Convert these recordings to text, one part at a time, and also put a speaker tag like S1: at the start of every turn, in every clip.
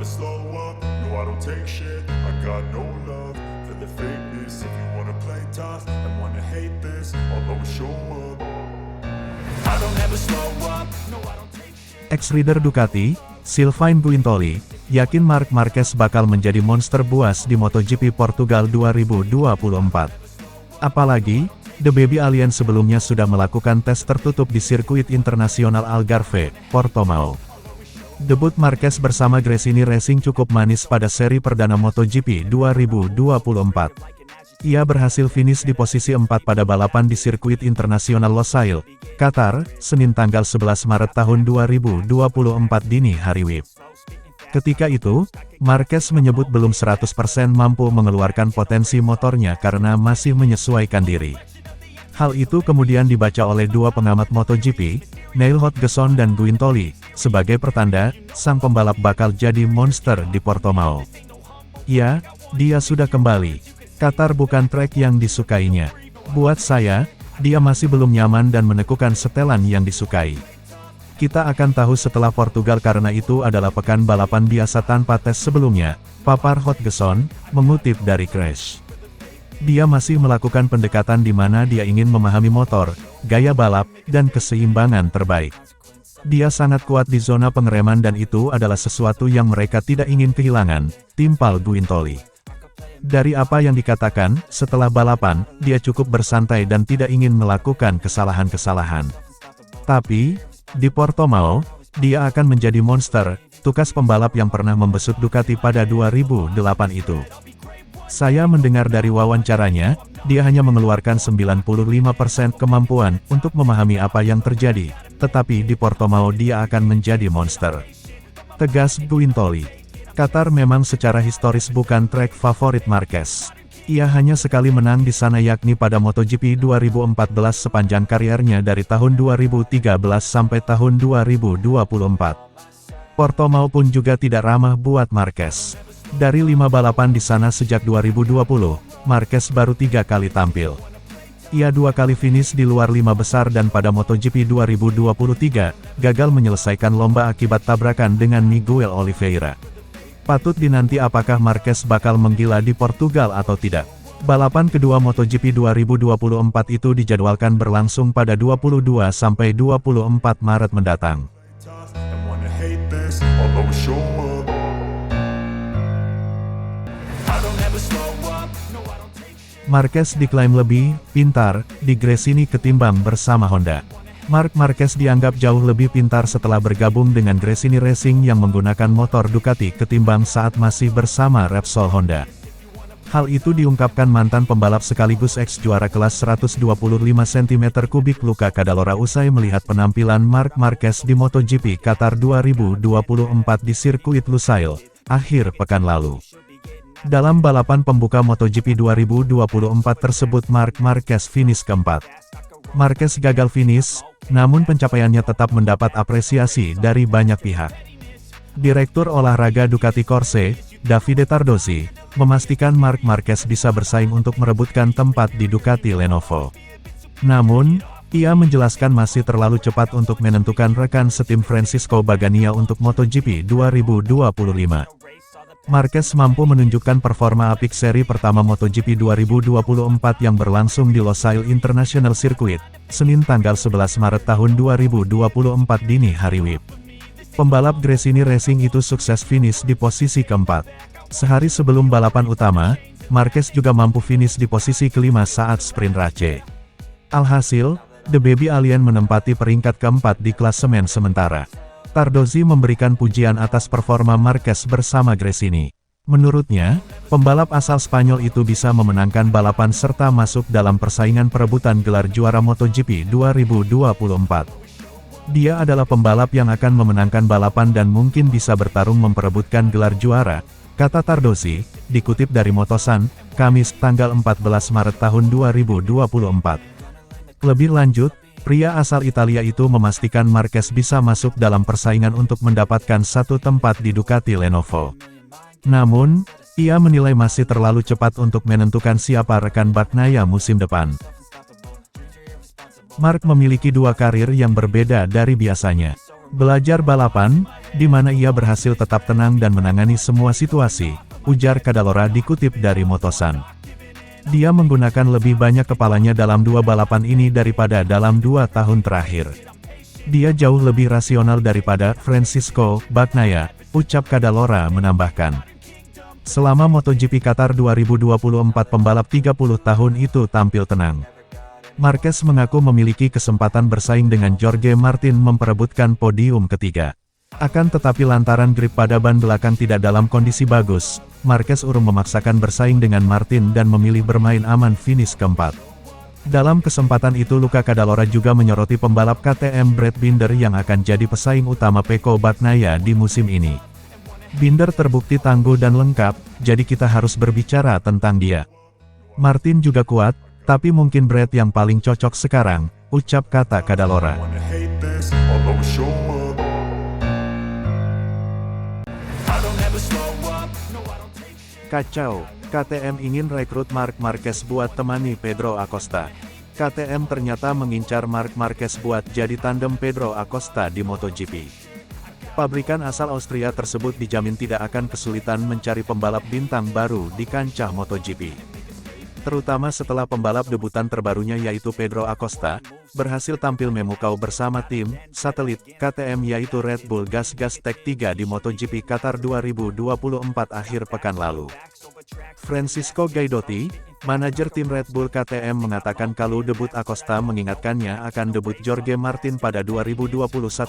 S1: slow up, no I don't take shit. I got no love for the fakeness. If you wanna play tough and wanna hate this, I'll always show up. I don't ever slow up, no I don't take shit.
S2: Ex-rider Ducati, Sylvain Guintoli, yakin Marc Marquez bakal menjadi monster buas di MotoGP Portugal 2024. Apalagi, The Baby Alien sebelumnya sudah melakukan tes tertutup di sirkuit internasional Algarve, Portimao. Debut Marquez bersama Gresini Racing cukup manis pada seri perdana MotoGP 2024. Ia berhasil finish di posisi 4 pada balapan di sirkuit internasional Losail, Qatar, Senin tanggal 11 Maret tahun 2024 dini hari WIB. Ketika itu, Marquez menyebut belum 100% mampu mengeluarkan potensi motornya karena masih menyesuaikan diri. Hal itu kemudian dibaca oleh dua pengamat MotoGP, Neil Hodgson dan Guintoli, sebagai pertanda, sang pembalap bakal jadi monster di Portimao. Ya, dia sudah kembali. Qatar bukan trek yang disukainya. Buat saya, dia masih belum nyaman dan menekukan setelan yang disukai. Kita akan tahu setelah Portugal karena itu adalah pekan balapan biasa tanpa tes sebelumnya, papar Hodgson, mengutip dari Crash. Dia masih melakukan pendekatan di mana dia ingin memahami motor, gaya balap, dan keseimbangan terbaik. Dia sangat kuat di zona pengereman dan itu adalah sesuatu yang mereka tidak ingin kehilangan, timpal Guintoli. Dari apa yang dikatakan, setelah balapan, dia cukup bersantai dan tidak ingin melakukan kesalahan-kesalahan. Tapi, di Portimao, dia akan menjadi monster, tukas pembalap yang pernah membesut Ducati pada 2008 itu. Saya mendengar dari wawancaranya, dia hanya mengeluarkan 95% kemampuan untuk memahami apa yang terjadi, tetapi di Portimao dia akan menjadi monster. Tegas Guintoli. Qatar memang secara historis bukan trek favorit Marquez. Ia hanya sekali menang di sana yakni pada MotoGP 2014 sepanjang kariernya dari tahun 2013 sampai tahun 2024. Portimao pun juga tidak ramah buat Marquez. Dari 5 balapan di sana sejak 2020, Marquez baru 3 kali tampil. Ia 2 kali finish di luar 5 besar dan pada MotoGP 2023, gagal menyelesaikan lomba akibat tabrakan dengan Miguel Oliveira. Patut dinanti apakah Marquez bakal menggila di Portugal atau tidak. Balapan kedua MotoGP 2024 itu dijadwalkan berlangsung pada 22 sampai 24 Maret mendatang.
S1: And wanna hate this, I'll always show up. I don't ever slow up, no I don't take shit.
S2: Marquez diklaim lebih pintar di Gresini ketimbang bersama Honda. Marc Marquez dianggap jauh lebih pintar setelah bergabung dengan Gresini Racing yang menggunakan motor Ducati ketimbang saat masih bersama Repsol Honda. Hal itu diungkapkan mantan pembalap sekaligus ex-juara kelas 125 cm3 Luca Cadalora usai melihat penampilan Marc Marquez di MotoGP Qatar 2024 di sirkuit Lusail, akhir pekan lalu. Dalam balapan pembuka MotoGP 2024 tersebut Marc Marquez finish keempat. Marquez gagal finish, namun pencapaiannya tetap mendapat apresiasi dari banyak pihak. Direktur olahraga Ducati Corse, Davide Tardozzi, memastikan Marc Marquez bisa bersaing untuk merebutkan tempat di Ducati Lenovo. Namun, ia menjelaskan masih terlalu cepat untuk menentukan rekan setim Francisco Bagnaia untuk MotoGP 2025. Marquez mampu menunjukkan performa apik seri pertama MotoGP 2024 yang berlangsung di Losail International Circuit, Senin tanggal 11 Maret tahun 2024 dini hari WIB. Pembalap Gresini Racing itu sukses finish di posisi keempat. Sehari sebelum balapan utama, Marquez juga mampu finish di posisi kelima saat sprint race. Alhasil, The Baby Alien menempati peringkat keempat di klasemen sementara. Tardozzi memberikan pujian atas performa Marquez bersama Gresini. Menurutnya, pembalap asal Spanyol itu bisa memenangkan balapan serta masuk dalam persaingan perebutan gelar juara MotoGP 2024. Dia adalah pembalap yang akan memenangkan balapan dan mungkin bisa bertarung memperebutkan gelar juara, kata Tardozzi, dikutip dari Motosan, Kamis tanggal 14 Maret tahun 2024. Lebih lanjut, pria asal Italia itu memastikan Marquez bisa masuk dalam persaingan untuk mendapatkan satu tempat di Ducati Lenovo. Namun, ia menilai masih terlalu cepat untuk menentukan siapa rekan Bagnaia musim depan. Marc memiliki dua karir yang berbeda dari biasanya. Belajar balapan, di mana ia berhasil tetap tenang dan menangani semua situasi, ujar Cadalora dikutip dari Motosan. Dia menggunakan lebih banyak kepalanya dalam 2 balapan ini daripada dalam 2 tahun terakhir. Dia jauh lebih rasional daripada Francisco Bagnaia, ucap Cadalora menambahkan. Selama MotoGP Qatar 2024 pembalap 30 tahun itu tampil tenang. Marquez mengaku memiliki kesempatan bersaing dengan Jorge Martin memperebutkan podium ketiga. Akan tetapi lantaran grip pada ban belakang tidak dalam kondisi bagus, Marquez urung memaksakan bersaing dengan Martin dan memilih bermain aman finish keempat. Dalam kesempatan itu Luca Cadalora juga menyoroti pembalap KTM Brad Binder yang akan jadi pesaing utama Pecco Bagnaia di musim ini. Binder terbukti tangguh dan lengkap, jadi kita harus berbicara tentang dia. Martin juga kuat, tapi mungkin Brad yang paling cocok sekarang, ucap kata Cadalora. Kacau, KTM ingin rekrut Marc Marquez buat temani Pedro Acosta. KTM ternyata mengincar Marc Marquez buat jadi tandem Pedro Acosta di MotoGP. Pabrikan asal Austria tersebut dijamin tidak akan kesulitan mencari pembalap bintang baru di kancah MotoGP. Terutama setelah pembalap debutan terbarunya yaitu Pedro Acosta, berhasil tampil memukau bersama tim satelit KTM yaitu Red Bull Gas Gas Tech 3 di MotoGP Qatar 2024 akhir pekan lalu. Francisco Gaidotti, manajer tim Red Bull KTM mengatakan kalau debut Acosta mengingatkannya akan debut Jorge Martin pada 2021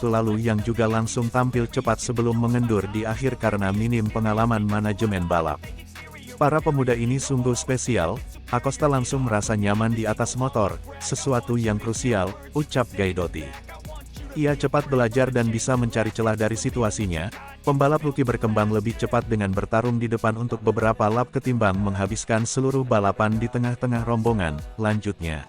S2: lalu yang juga langsung tampil cepat sebelum mengendur di akhir karena minim pengalaman manajemen balap. Para pemuda ini sungguh spesial, Acosta langsung merasa nyaman di atas motor, sesuatu yang krusial, ucap Gaidotti. Ia cepat belajar dan bisa mencari celah dari situasinya. Pembalap rookie berkembang lebih cepat dengan bertarung di depan untuk beberapa lap ketimbang menghabiskan seluruh balapan di tengah-tengah rombongan, lanjutnya.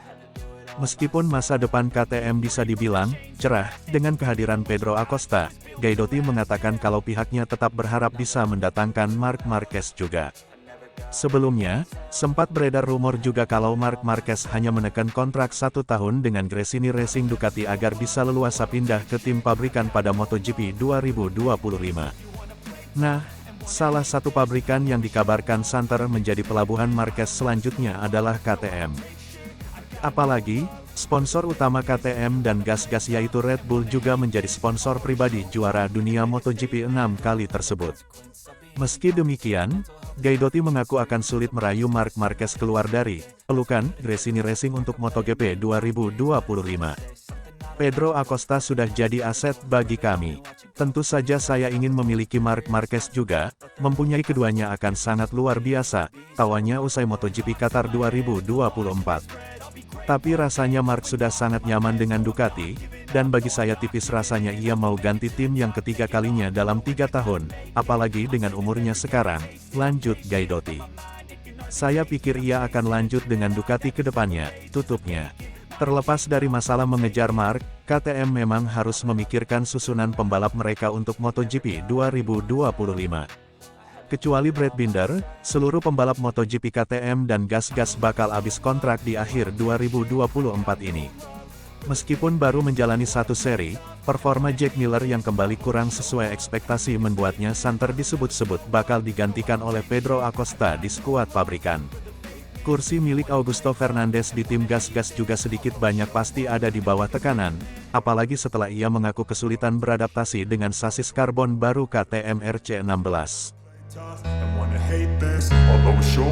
S2: Meskipun masa depan KTM bisa dibilang cerah dengan kehadiran Pedro Acosta, Gaidotti mengatakan kalau pihaknya tetap berharap bisa mendatangkan Marc Marquez juga. Sebelumnya, sempat beredar rumor juga kalau Marc Marquez hanya menekan kontrak 1 tahun dengan Gresini Racing Ducati agar bisa leluasa pindah ke tim pabrikan pada MotoGP 2025. Nah, salah satu pabrikan yang dikabarkan santer menjadi pelabuhan Marquez selanjutnya adalah KTM. Apalagi, sponsor utama KTM dan gas-gas yaitu Red Bull juga menjadi sponsor pribadi juara dunia MotoGP 6 kali tersebut. Meski demikian, Gaidotti mengaku akan sulit merayu Marc Marquez keluar dari pelukan Gresini Racing untuk MotoGP 2025. Pedro Acosta sudah jadi aset bagi kami. Tentu saja saya ingin memiliki Marc Marquez juga, mempunyai keduanya akan sangat luar biasa, tawannya usai MotoGP Qatar 2024. Tapi rasanya Marc sudah sangat nyaman dengan Ducati, dan bagi saya tipis rasanya ia mau ganti tim yang ketiga kalinya dalam 3 tahun, apalagi dengan umurnya sekarang, lanjut Gaidotti. Saya pikir ia akan lanjut dengan Ducati ke depannya, tutupnya. Terlepas dari masalah mengejar Marc, KTM memang harus memikirkan susunan pembalap mereka untuk MotoGP 2025. Kecuali Brad Binder, seluruh pembalap MotoGP KTM dan gas-gas bakal habis kontrak di akhir 2024 ini. Meskipun baru menjalani 1 seri, performa Jack Miller yang kembali kurang sesuai ekspektasi membuatnya santer disebut-sebut bakal digantikan oleh Pedro Acosta di skuad pabrikan. Kursi milik Augusto Fernandez di tim gas-gas juga sedikit banyak pasti ada di bawah tekanan, apalagi setelah ia mengaku kesulitan beradaptasi dengan sasis karbon baru KTM RC16.
S1: And wanna hate this, although it sure